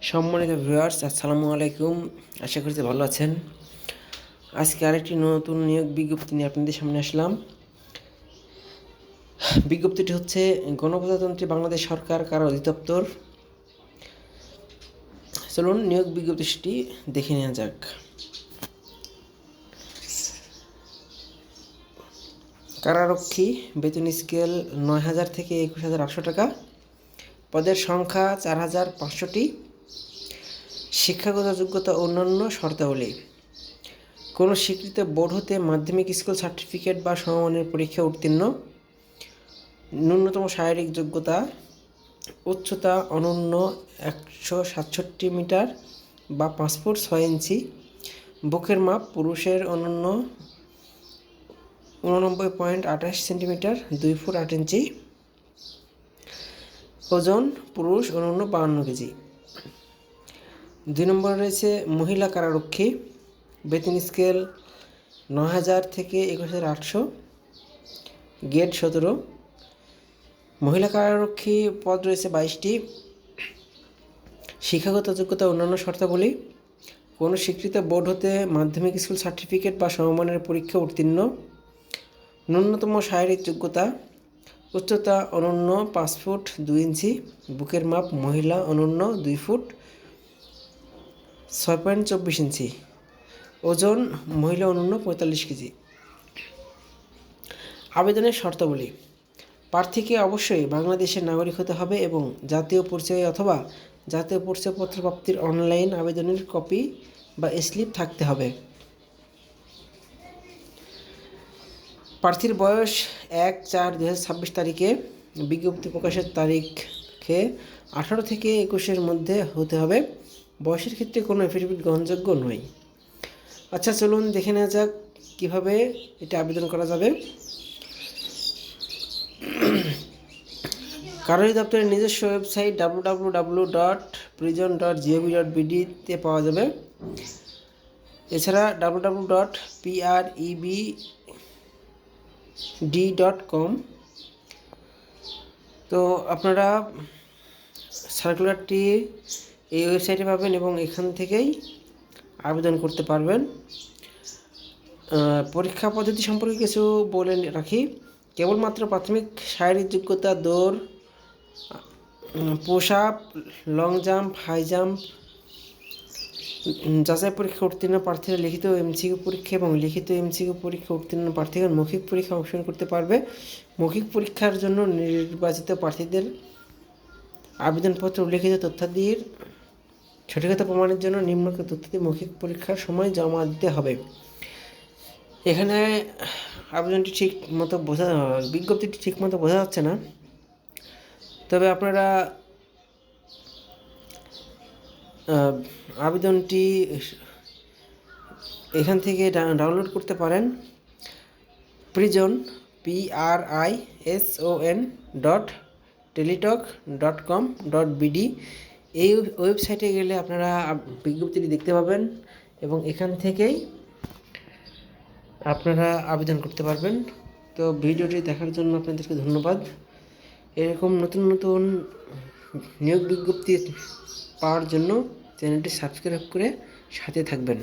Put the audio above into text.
সম্মানিত ভিউয়ার্স, আসসালামু আলাইকুম। আশা করছি ভালো আছেন। আজকে আরেকটি নতুন নিয়োগ বিজ্ঞপ্তি নিয়ে আপনাদের সামনে আসলাম। বিজ্ঞপ্তিটি হচ্ছে গণপ্রজাতন্ত্রী বাংলাদেশ সরকার কারা অধিদপ্তর। চলুন নিয়োগ বিজ্ঞপ্তিটি দেখে নেওয়া যাক। কারারক্ষী, বেতন স্কেল ৯,০০০ থেকে ২১,৮০০ টাকা। পদের সংখ্যা ৪,৫০০টি। শিক্ষাগত যোগ্যতা অন্যান্য শর্তাবলী: কোনো স্বীকৃত বোর্ড হতে মাধ্যমিক স্কুল সার্টিফিকেট বা সমমানের পরীক্ষা উত্তীর্ণ। ন্যূনতম শারীরিক যোগ্যতা: উচ্চতা অনূন্য ১৬৭ মিটার বা ৫ ফুট ৬ ইঞ্চি। বুকের মাপ: পুরুষের অনূন্য ৮৯.২৮ সেন্টিমিটার ২ ফুট ৮ ইঞ্চি। ওজন: পুরুষ অনূন্য ৫২ কেজি। ২ নম্বরে রয়েছে মহিলা কারারক্ষী, বেতন স্কেল ৯,০০০ থেকে ২১,৮০০, গ্রেড ১৭। মহিলা কারারক্ষী পদ রয়েছে ২২টি। শিক্ষাগত যোগ্যতা অন্যান্য শর্তাবলী: কোনো স্বীকৃত বোর্ড হতে মাধ্যমিক স্কুল সার্টিফিকেট বা সমমানের পরীক্ষা উত্তীর্ণ। ন্যূনতম শারীরিক যোগ্যতা: উচ্চতা অনূন্য ৫ ফুট ২ ইঞ্চি। বুকের মাপ: মহিলা অনূন্য ২ ফুট ৬.২৪ ইঞ্চি। ওজন: মহিলা অনূন্য ৪৫ কেজি। আবেদনের শর্তাবলী: প্রার্থীকে অবশ্যই বাংলাদেশের নাগরিক হতে হবে এবং জাতীয় পরিচয় অথবা জাতীয় পরিচয়পত্র প্রাপ্তির অনলাইন আবেদনের কপি বা স্লিপ থাকতে হবে। প্রার্থীর বয়স ১/৪/২০২৬ তারিখে, বিজ্ঞপ্তি প্রকাশের তারিখে ১৮ থেকে ২১-এর মধ্যে হতে হবে। বয়সের ক্ষেত্রে কোনো এফিডেভিট গ্রহণযোগ্য নয়। আচ্ছা, চলুন দেখে নেওয়া যাক কীভাবে এটা আবেদন করা যাবে। কারা অধিদপ্তরের নিজস্ব ওয়েবসাইট www.prison.gov.bd-তে পাওয়া যাবে। এছাড়া www.prebd.com। তো আপনারা সার্কুলারটি এই ওয়েবসাইটে পাবেন এবং এখান থেকেই আবেদন করতে পারবেন। পরীক্ষা পদ্ধতি সম্পর্কে কিছু বলে রাখি। কেবলমাত্র প্রাথমিক শারীরিক যোগ্যতা দৌড়, push up, long jump, high jump. যাচাই পরীক্ষা উত্তীর্ণ প্রার্থীরা লিখিত এমসিকিউ পরীক্ষা এবং লিখিত এমসিকিউ পরীক্ষা উত্তীর্ণ প্রার্থীগণ মৌখিক পরীক্ষা অংশগ্রহণ করতে পারবে। মৌখিক পরীক্ষার জন্য নির্বাচিত প্রার্থীদের আবেদনপত্র উল্লেখিত তথ্যাদির সঠিকতা প্রমাণের জন্য নিম্নোক্ত তথ্যাদি মৌখিক পরীক্ষার সময় জমা দিতে হবে। এখানে আবেদনটি বিজ্ঞপ্তিটি ঠিক মতো বোঝা যাচ্ছে না, তবে আপনারা আবেদনটি এখান থেকে ডাউনলোড করতে পারেন। প্রিজন prison.teletalk.com.bd এই ওয়েবসাইটে গেলে আপনারা বিজ্ঞপ্তিটি দেখতে পাবেন এবং এখান থেকেই আপনারা আবেদন করতে পারবেন। তো ভিডিওটি দেখার জন্য আপনাদেরকে ধন্যবাদ। এরকম নতুন নতুন নিয়োগ বিজ্ঞপ্তি পাওয়ার জন্য চ্যানেলটি সাবস্ক্রাইব করে সাথে থাকবেন।